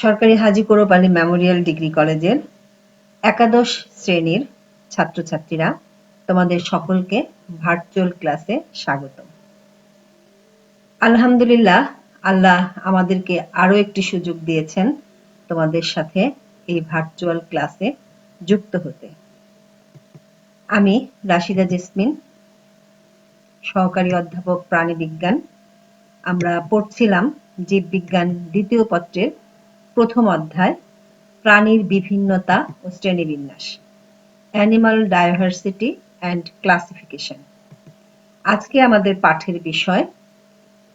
সরকারি হাজী কোরব Ali Memorial degree কলেজের একাদশ শ্রেণীর ছাত্রছাত্রীরা, তোমাদের সকলকে ভার্চুয়াল ক্লাসে স্বাগতম। আলহামদুলিল্লাহ, আল্লাহ আমাদেরকে আরো একটি সুযোগ দিয়েছেন তোমাদের সাথে এই ভার্চুয়াল ক্লাসে যুক্ত হতে। আমি রাশিদা জেসমিন, সহকারী অধ্যাপক প্রাণীবিজ্ঞান। আমরা পড়ছিলাম জীববিজ্ঞান দ্বিতীয় পত্রের প্রথম অধ্যায়, প্রাণীর বিভিন্নতা ও শ্রেণীবিন্যাস, অ্যানিমাল ডাইভার্সিটি অ্যান্ড ক্লাসিফিকেশন। আজকে আমাদের পাঠের বিষয়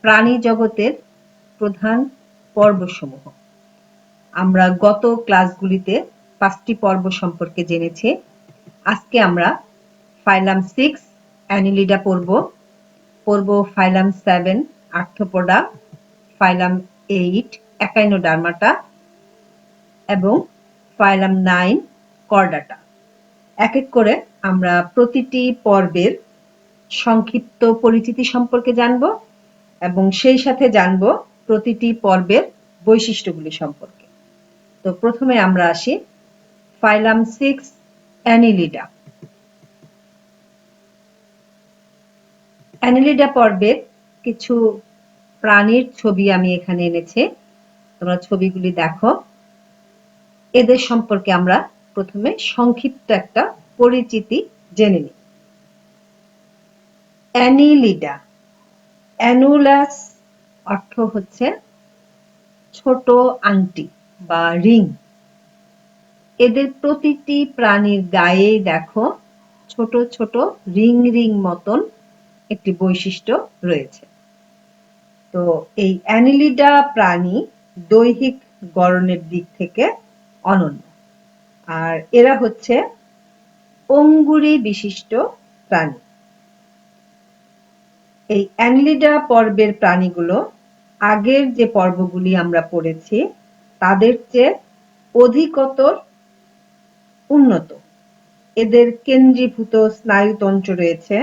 প্রাণী জগতের প্রধান পর্বসমূহ। আমরা গত ক্লাসগুলিতে 5টি পর্ব সম্পর্কে জেনেছি। আজকে আমরা ফাইলাম 6 অ্যানিলিডা পড়ব ফাইলাম 7 আর্থ্রোপোডা, ফাইলাম 8 একাইনোডার্মাটা এবং ফাইলাম 9 কর্ডাটা। এক এক করে আমরা প্রতিটি পর্বের সংক্ষিপ্ত পরিচিতি সম্পর্কে জানব এবং সেই সাথে জানব প্রতিটি পর্বের বৈশিষ্ট্যগুলি সম্পর্কে। তো প্রথমে আমরা আসি ফাইলাম 6 অ্যানিলিডা। অ্যানিলিডা পর্বের কিছু প্রাণীর ছবি আমি এখানে এনেছি, তোমরা ছবিগুলি দেখো। এদের সম্পর্কে আমরা প্রথমে সংক্ষিপ্ত একটা পরিচিতি জেনে নিই। অ্যানিলিডা, অ্যানুলাস অর্থ হচ্ছে ছোট আংটি বা রিং। এদের প্রতিটি প্রাণীর গায়ে দেখো ছোট ছোট রিং রিং মতন একটি বৈশিষ্ট্য রয়েছে। তো এই অ্যানিলিডা প্রাণী দৈহিক গড়নের দিক থেকে অনন্য, আর এরা হচ্ছে অঙ্গুরি বিশিষ্ট প্রাণী। এই অ্যানিলিডা পর্বের প্রাণীগুলো আগের যে পর্বগুলি আমরা পড়েছি তাদের চেয়ে অধিকতর উন্নত। এদের কেন্দ্রীভূত স্নায়ুতন্ত্র রয়েছে,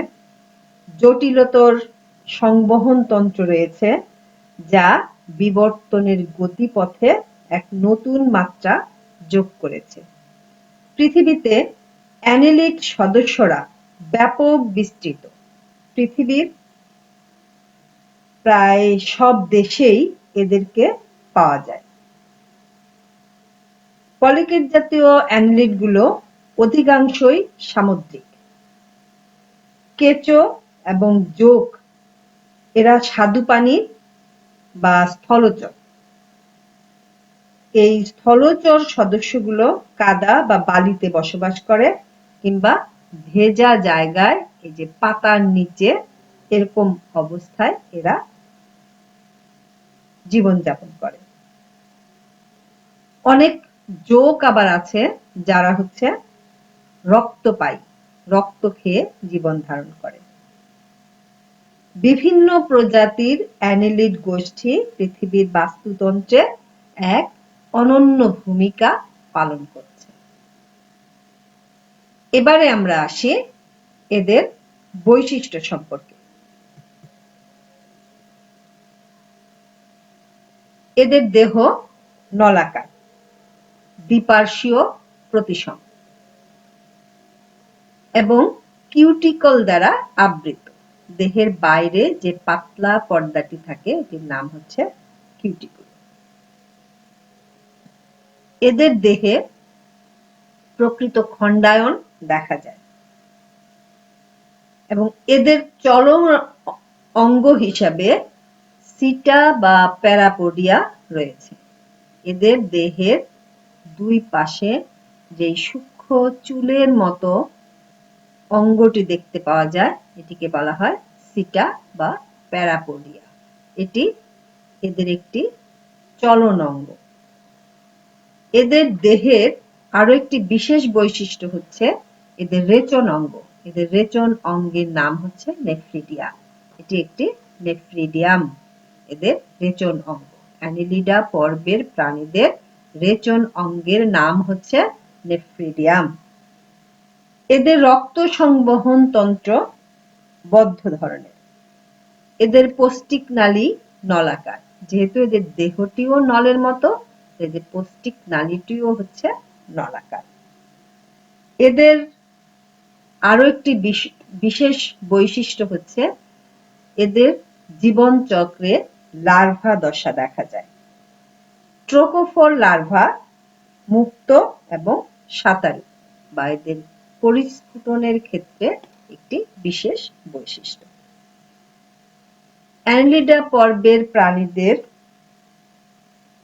জটিলতর সংবহন তন্ত্র রয়েছে, যা বিবর্তনের গতিপথে এক নতুন মাত্রা যোগ করেছে। পৃথিবীতে অ্যানিলিড সদস্যরা ব্যাপক বিস্তৃত। পৃথিবীর প্রায় সব দেশেই এদেরকে পাওয়া যায়। পলিকেট জাতীয় অ্যানিলিডগুলো অধিকাংশই সামুদ্রিক। কেঁচো এবং জোঁক এরা স্বাদুপানির বা স্থলচর। এই স্থলচর সদস্যগুলো কাদা বা বালিতে বসবাস করে কিংবা ভেজা জায়গায়, এই যে পাতার নিচে, এরকম অবস্থায় এরা জীবনযাপন করে। অনেক জোঁক আবার আছে যারা হচ্ছে রক্তপায়ী, রক্ত খেয়ে জীবন ধারণ করে। বিভিন্ন প্রজাতির অ্যানিলিড গোষ্ঠী পৃথিবীর বাস্তুতন্ত্রে এক অনন্য ভূমিকা পালন করছে। এবারে আমরা আসি এদের বৈশিষ্ট্য সম্পর্কে। এদের দেহ নলাকার, দ্বিপার্শ্বীয় প্রতিসম এবং কিউটিকল দ্বারা আবৃত। দেহের বাইরে যে পাতলা পর্দাটি থাকে এটির নাম হচ্ছে কিউটিকল। এদের দেহে প্রকৃত খণ্ডায়ন দেখা যায় এবং এদের চরম অঙ্গ হিসাবে সিটা বা প্যারাপোডিয়া রয়েছে। এদের দেহের দুই পাশে যে সূক্ষ্ম চুলের মতো অঙ্গটি দেখতে পাওয়া যায় এটিকে বলা হয় সিটা বা প্যারাপোডিয়া। এটি এদের একটি চলন অঙ্গ। এদের দেহের আরো একটি বিশেষ বৈশিষ্ট্য হচ্ছে এদের রেচন অঙ্গ। এদের রেচন অঙ্গের নাম হচ্ছে নেফ্রিডিয়া। এটি একটি নেফ্রিডিয়াম, এদের রেচন অঙ্গ। অ্যানিলিডা পর্বের প্রাণীদের রেচন অঙ্গের নাম হচ্ছে নেফ্রিডিয়াম। এদের রক্ত সংবহন তন্ত্র বদ্ধ ধরনের। এদের পৌষ্টিক নালী নলাকার। যেহেতু এদের দেহটিও নলের মতো, এদের পৌষ্টিক নালীটিও হচ্ছে নলাকার। এদের আরো একটি বিশেষ বৈশিষ্ট্য হচ্ছে এদের জীবন চক্রে লার্ভা দশা দেখা যায়। ট্রোকোফোর লার্ভা মুক্ত এবং সাঁতারু বা এদের পরিস্ফুটনের ক্ষেত্রে একটি বিশেষ বৈশিষ্ট্য। অ্যানেলিডা পর্বের প্রাণীদের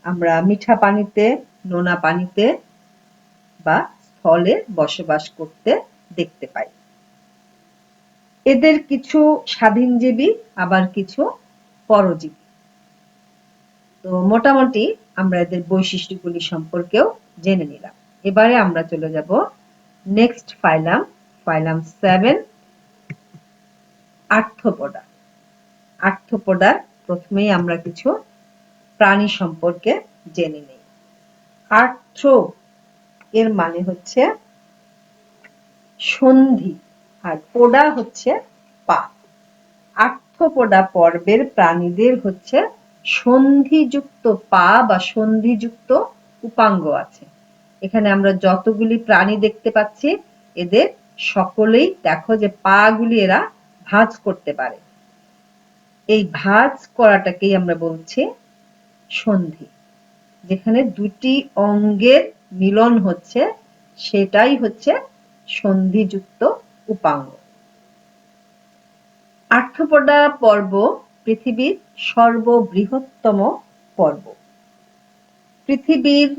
আমরা মিঠা পানিতে, নোনা পানিতে বা স্থলে বসবাস করতে দেখতে পাই। এদের কিছু স্বাধীনজীবী আবার কিছু পরজীবী। তো মোটামুটি আমরা এদের বৈশিষ্ট্যগুলি সম্পর্কেও জেনে নিলাম। এবারে আমরা চলে যাব নেক্সট ফাইলাম, ফাইলাম 7, আর্থ্রোপোডা। আর্থ্রোপোডার প্রথমেই আমরা কিছু প্রাণী সম্পর্কে জেনে নেই। আর্থ্রো এর মানে হচ্ছে সন্ধি আর পোডা হচ্ছে পা। আর্থ্রোপোডা পর্বের প্রাণীদের হচ্ছে সন্ধিযুক্ত পা বা সন্ধিযুক্ত উপাঙ্গ আছে। এখানে আমরা যতগুলি প্রাণী দেখতে পাচ্ছি এদের সকলেই দেখো যে পা গুলি এরা ভাঁজ করতে পারে। এই ভাঁজ করাটাকেই আমরা বলছি সন্ধি। যেখানে দুটি অঙ্গের মিলন হচ্ছে সেটাই হচ্ছে সন্ধিযুক্ত উপাঙ্গ। আর্থ্রোপোডা পর্ব পৃথিবীর সর্ববৃহত্তম পর্ব। পৃথিবীর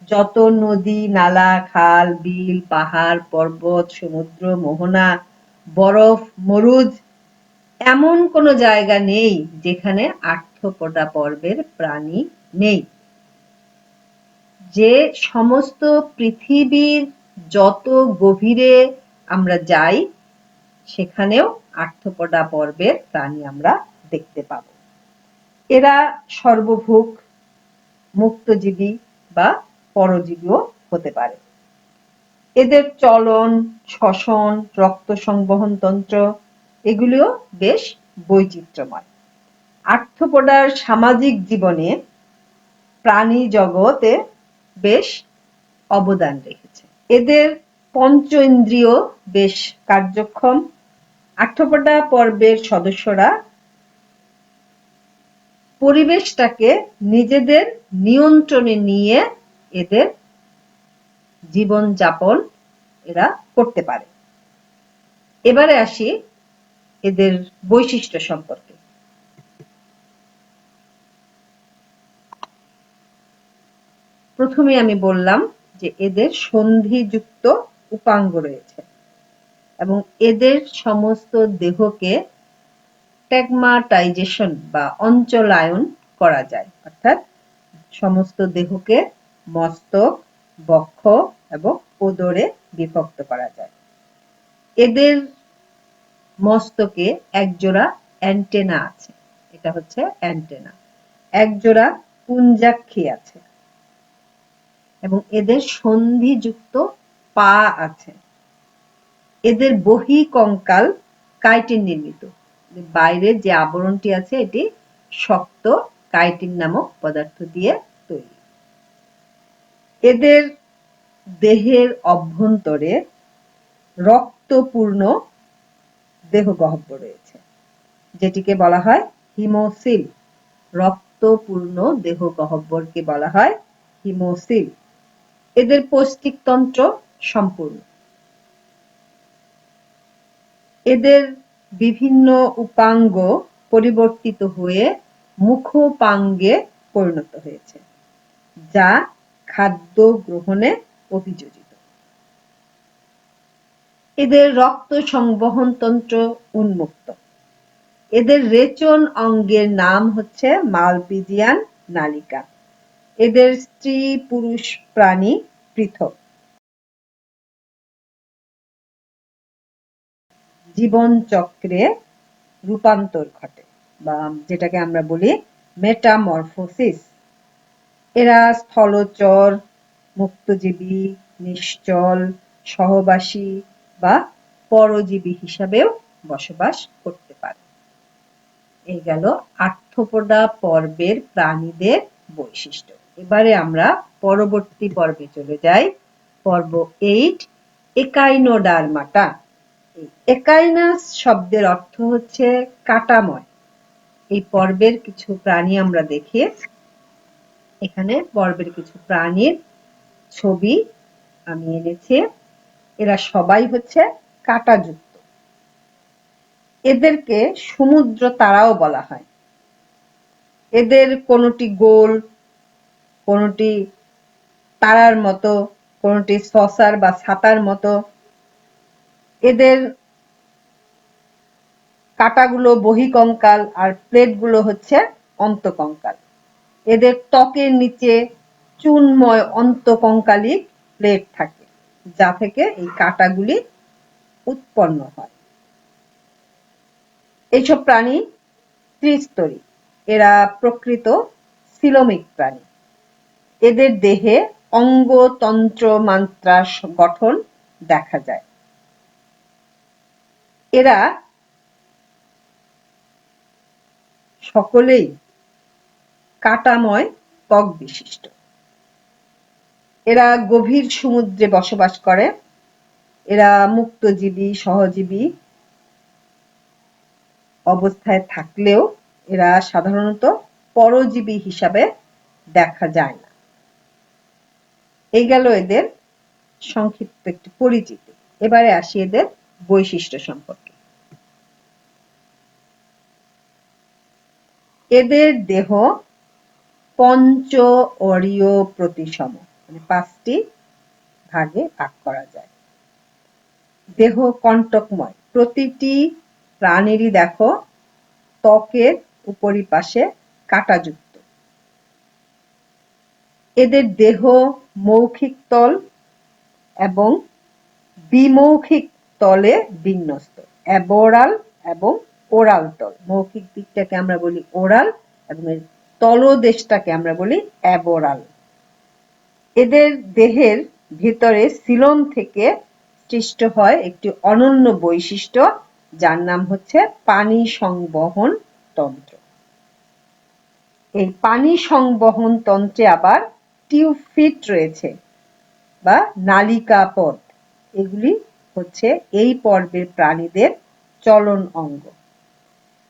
যত নদী, নালা, খাল, বিল, পাহাড়, পর্বত, সমুদ্র, মোহনা, বরফ, মরুজ এমন কোনো জায়গা নেই যেখানে আর্থ্রোপোডা পর্বের প্রাণী নেই। যে সমস্ত পৃথিবীর যত গভীরে আমরা যাই সেখানেও আর্থ্রোপোডা পর্বের প্রাণী আমরা দেখতে পাব। এরা সর্বভুক, মুক্তজীবী বা পরজীবীও হতে পারে। এদের চলন, শ্বসন, রক্ত সংবহন তন্ত্র এগুলিও বেশ বৈচিত্র্যময়। আর্থ্রোপোডার সামাজিক জীবনে প্রাণী জগতে বেশ অবদান রেখেছে। এদের পঞ্চ ইন্দ্রিয় বেশ কার্যক্ষম। আর্থ্রোপোডা পর্বের সদস্যরা পরিবেশটাকে নিজেদের নিয়ন্ত্রণে নিয়ে এদের জীবনযাপন এরা করতে পারে। এবারে আসি এদের বৈশিষ্ট্য সম্পর্কে। প্রথমে আমি বললাম যে এদের সন্ধিযুক্ত উপাঙ্গ রয়েছে এবং এদের সমস্ত দেহকে ট্যাগমাটাইজেশন বা অঞ্চলায়ন করা যায়, অর্থাৎ সমস্ত দেহকে মস্তক, বক্ষ এবং উদরে বিভক্ত করা যায়। এদের মস্তকে একজোড়া অ্যান্টেনা আছে, এটা হচ্ছে অ্যান্টেনা। একজোড়া পুঞ্জাক্ষী আছে এবং এদের সন্ধিযুক্ত পা আছে। এদের বহিঃকঙ্কাল কাইটিন নির্মিত। বাইরের যে আবরণটি আছে এটি শক্ত কাইটিন নামক পদার্থ দিয়ে তৈরি। এদের দেহের অভ্যন্তরে রক্তপূর্ণ দেহগহ্বর রয়েছে, যেটিকে বলা হয় হিমোসিল। রক্তপূর্ণ দেহগহ্বরকে বলা হয় হিমোসিল। এদের পৌষ্টিকতন্ত্র সম্পূর্ণ। এদের বিভিন্ন উপাঙ্গ পরিবর্তিত হয়ে মুখোপাঙ্গে পরিণত হয়েছে, যা খাদ্য গ্রহণে অভিযোজিত। এদের রক্ত সংবহন তন্ত্র উন্মুক্ত। এদের রেচন অঙ্গের নাম হচ্ছে মালপিজিয়ান নালিকা। এদের স্ত্রী পুরুষ প্রাণী পৃথক। জীবন চক্রে রূপান্তর ঘটে বা যেটাকে আমরা বলি মেটামরফোসিস। এরা স্থলচর, মুক্তজীবী, নিশ্চল, সহবাসী বা পরজীবী হিসাবেও বসবাস করতে পারে। এই গেল আর্থ্রোপোডা পর্বের প্রাণীদের বৈশিষ্ট্য। এবারে আমরা পরবর্তী পর্বে চলে যাই, পর্ব 8, একাইনোডার্মাটা। একাইনাস শব্দের অর্থ হচ্ছে কাঁটাময়। এই পর্বের কিছু প্রাণী আমরা দেখি। এখানে পর্বের কিছু প্রাণীর ছবি আমি এনেছি। এরা সবাই হচ্ছে কাঁটাযুক্ত। এদেরকে সমুদ্র তারাও বলা হয়। এদের কোনটি গোল, কোনটি তারার মতো, কোনটি সসার বা ছাতার মতো। এদের কাঁটাগুলো বহিঃকঙ্কাল আর প্লেটগুলো হচ্ছে অন্তঃকঙ্কাল। এদের ত্বকের নিচে চুনময় অন্তঃকঙ্কালিক প্লেট থাকে, যা থেকে এই কাঁটাগুলি উৎপন্ন হয়। এইসব প্রাণী ত্রিস্তরী। এরা প্রকৃত সিলোমিক প্রাণী। এদের দেহে অঙ্গ, তন্ত্র, মাত্রা গঠন দেখা যায়। এরা সকলেই কাঁটাময় ত্বক বিশিষ্ট। এরা গভীর সমুদ্রে বসবাস করে। এরা মুক্তজীবী, সহজীবী অবস্থায় থাকলেও এরা সাধারণত পরজীবী হিসাবে দেখা যায় না। এই গেল এদের সংক্ষিপ্ত একটি পরিচিতি। এবারে আসি এদের বৈশিষ্ট্য সম্পর্কে। এদের দেহ পঞ্চ অরীয় প্রতিসম, মানে 5টি ভাগে ভাগ করা যায়। দেহ কণ্টকময়। প্রতিটি প্রাণীরই দেখো ত্বকের উপরিপাশে কাঁটাযুক্ত। এদের দেহ মৌখিক তল এবং বিমৌখিক তলে বিন্যস্ত। অ্যাবোরাল এবং ওরাল তল। মৌখিক দিকটাকে আমরা বলি ওরাল এবং এর তলদেশটাকে আমরা বলি অ্যাবোরাল। এদের দেহের ভিতরে সিলোম থেকে সৃষ্ট হয় একটি অনন্য বৈশিষ্ট্য, যার নাম হচ্ছে পানি সংবহন তন্ত্র। এই পানি সংবহন তন্ত্রে আবার টিউব ফিট রয়েছে বা নালিকা পথ। এগুলি হচ্ছে এই পর্বের প্রাণীদের চলন অঙ্গ।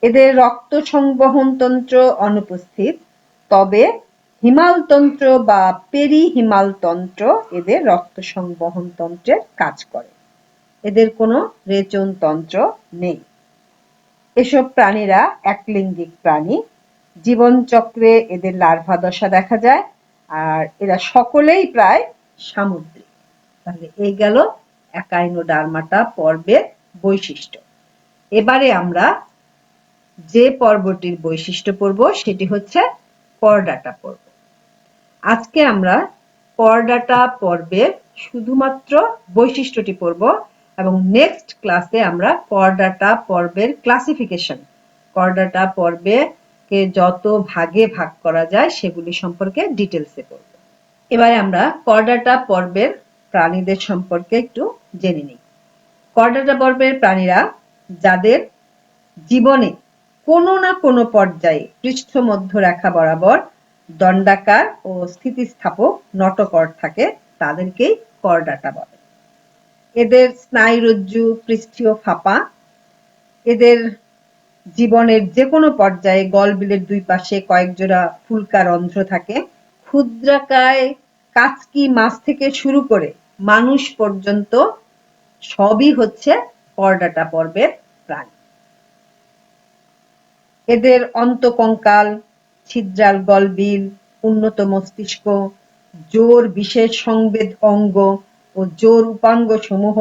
এদের রক্ত সংবহন তন্ত্র অনুপস্থিত, তবে হিমালতন্ত্র বা পেরিহিমালতন্ত্র এদের রক্ত সংবহন তন্ত্রের কাজ করে। এদের কোনো রেচন তন্ত্র নেই। এসব প্রাণীরা একলিঙ্গিক প্রাণী। জীবনচক্রে এদের লার্ভা দশা দেখা যায়, আর এরা সকলেই প্রায় সামুদ্রিক। তাহলে এই গেল একাইনোডার্মাটা পর্বের বৈশিষ্ট্য। এবারে আমরা যে পর্বটির বৈশিষ্ট্য পড়ব সেটি হচ্ছে করডাটা পর্ব। আজকে আমরা করডাটা পর্বের শুধুমাত্র বৈশিষ্ট্যটি পড়ব এবং নেক্সট ক্লাসে আমরা করডাটা পর্বের ক্লাসিফিকেশন, করডাটা পর্বে কে যত ভাগে ভাগ করা যায় সেগুলি সম্পর্কে ডিটেলসে পড়ব। এবারে আমরা করডাটা পর্বের প্রাণীদের সম্পর্কে একটু জেনে নিই। করডাটা পর্বের প্রাণীরা যাদের জীবনে কোনো না কোনো পর্যায়ে পৃষ্ঠ মধ্যরেখা বরাবর দণ্ডাকার ও স্থিতিস্থাপক নটকর থাকে, তাদেরকেই করডাটা বলে। এদের স্নায়ুরজ্জু পৃষ্ঠীয় ফাঁপা। এদের জীবনের যে কোনো পর্যায়ে গলবিলের দুই পাশে কয়েক জোড়া ফুলকা রন্ধ্র থাকে। ক্ষুদ্রাকায় কাচকি মাছ থেকে শুরু করে মানুষ পর্যন্ত সবই হচ্ছে করডাটা পর্বের প্রাণী। এদের অন্তঃকঙ্কাল, ছিদ্রাল গলবিল, উন্নত মস্তিষ্ক, জোর বিশেষ সংবেদ অঙ্গ ও জোর উপাঙ্গ সমূহ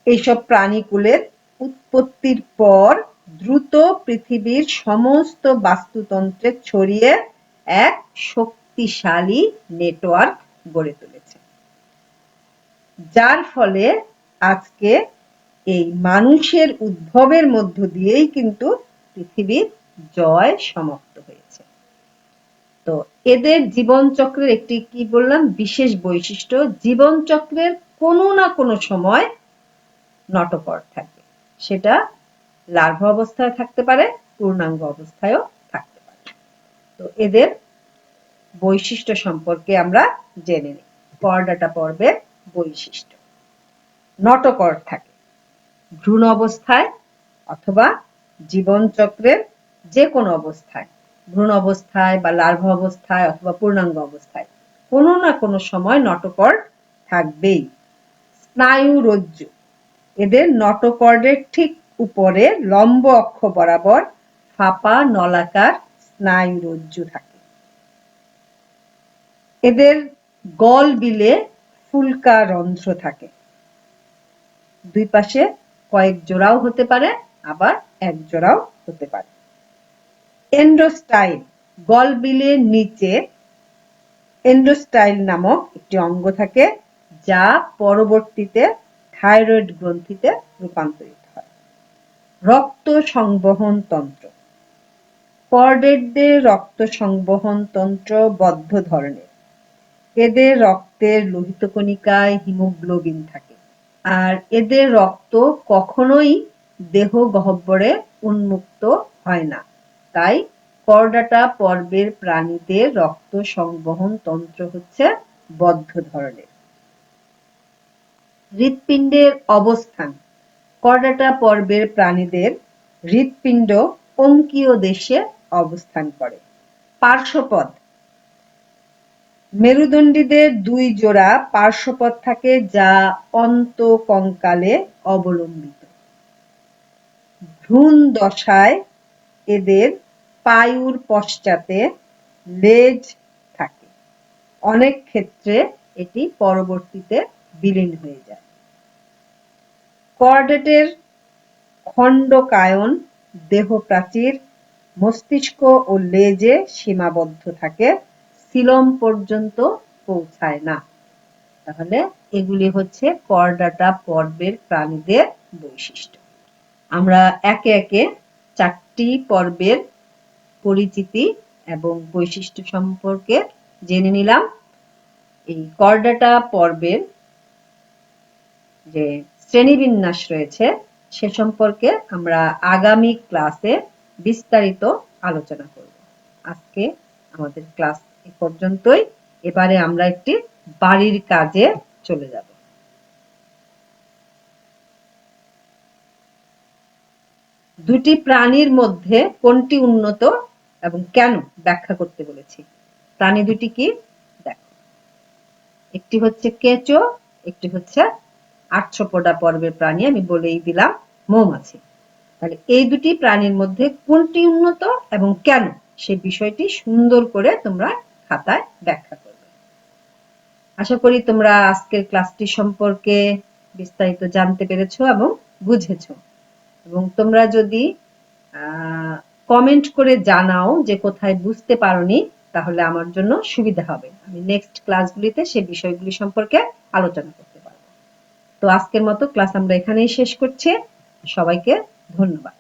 এইসব প্রাণীকুলের উৎপত্তির পর দ্রুত পৃথিবীর সমস্ত বাস্তুতন্ত্রে ছড়িয়ে এক শক্তিশালী নেটওয়ার্ক গড়ে তুলেছে, যার ফলে আজকে এই মানুষের উদ্ভবের মধ্য দিয়েই কিন্তু পৃথিবীর জয় সমাপ্ত হয়েছে। তো এদের জীবনচক্রের একটি কি বললাম বিশেষ বৈশিষ্ট্য, জীবনচক্রের কোনো না কোনো সময় নটকর থাকে। সেটা লার্ভা অবস্থায় থাকতে পারে, পূর্ণাঙ্গ অবস্থায়ও থাকতে পারে। তো এদের বৈশিষ্ট্য সম্পর্কে আমরা জেনে নিই। করডাটা পর্বের বৈশিষ্ট্য। নটোকর্ড থাকে ভ্রূণ অবস্থায় অথবা জীবনচক্রের যে কোনো অবস্থায়, ভ্রূণ অবস্থায় বা লার্ভা অবস্থায় অথবা পূর্ণাঙ্গ অবস্থায় কোনো না কোনো সময় নটোকর্ড থাকবেই। স্নায়ুরজ্জু, এদের নটোকর্ডের ঠিক উপরে লম্ব অক্ষ বরাবর ফাঁপা নলাকার স্নায়ুরজ্জু থাকে। এদের গল বিলে ফুলকা রন্ধ্র থাকে, দুই পাশে কয়েক জোড়াও হতে পারে, আবার এক জোড়াও হতে পারে। এন্ডোস্টাইল, গল বিলের নিচে এন্ডোস্টাইল নামক একটি অঙ্গ থাকে, যা পরবর্তীতে থাইরয়েড গ্রন্থিতে রূপান্তরিত হয়। রক্ত সংবহন তন্ত্র, কর্ডেটদের রক্ত সংবহন তন্ত্র বদ্ধ ধরনের। এদের রক্তের লোহিত কণিকায় হিমোগ্লোবিন থাকে, আর এদের রক্ত কখনোই দেহ গহ্বরে উন্মুক্ত হয় না, তাই করডাটা পর্বের প্রাণীদের রক্ত সংবহন তন্ত্র হচ্ছে বদ্ধ ধরনের। হৃৎপিণ্ডের অবস্থান, করডাটা পর্বের প্রাণীদের হৃৎপিণ্ড অঙ্কীয় দেশে অবস্থান করে। পার্শ্বপদ, মেরুদণ্ডীদের দুই জোড়া পার্শ্বপদ থাকে, যা অন্তঃকঙ্কালে অবলম্বিত। ভ্রূণ দশায় এদের পায়ুর পশ্চাতে লেজ থাকে, অনেক ক্ষেত্রে এটি পরবর্তীতে বিলীন হয়ে যায়। করডেটের খণ্ডকায়ন দেহ প্রাচীর মস্তিষ্ক ও লেজে সীমাবদ্ধ থাকে, সিলম পর্যন্ত পৌঁছায় না। তাহলে এগুলি হচ্ছে করডাটা পর্বের প্রাণীদের বৈশিষ্ট্য। আমরা একে একে 4টি পর্বের পরিচিতি এবং বৈশিষ্ট্য সম্পর্কে জেনে নিলাম। এই করডাটা পর্বের যে শ্রেণীবিন্যাস রয়েছে সে সম্পর্কে আমরা আগামী ক্লাসে বিস্তারিত আলোচনা করব। আজকে আমাদের ক্লাস এ পর্যন্তই। এবারে আমরা একটি বাড়ির কাজে চলে যাব। দুটি প্রাণীর মধ্যে কোনটি উন্নত এবং কেন ব্যাখ্যা করতে বলেছি। প্রাণী দুটি কি দেখো, একটি হচ্ছে কেঁচো, একটি হচ্ছে আর্থ্রোপোডা পর্বের প্রাণী, আমি বলেই দিলাম মৌমাছি। তাহলে এই দুটি প্রাণীর মধ্যে কোনটি উন্নত এবং কেন সে বিষয়টি সুন্দর করে তোমরা খাতায় ব্যাখ্যা করবে। আশা করি তোমরা আজকের ক্লাসটি সম্পর্কে বিস্তারিত জানতে পেরেছো এবং বুঝেছো। এবং তোমরা যদি কমেন্ট করে জানাও যে কোথায় বুঝতে পারোনি, তাহলে আমার জন্য সুবিধা হবে। আমি নেক্সট ক্লাসগুলিতে সে বিষয়গুলি সম্পর্কে আলোচনা করতে পারবো। তো আজকের মতো ক্লাস আমরা এখানেই শেষ করছি। সবাইকে ধন্যবাদ।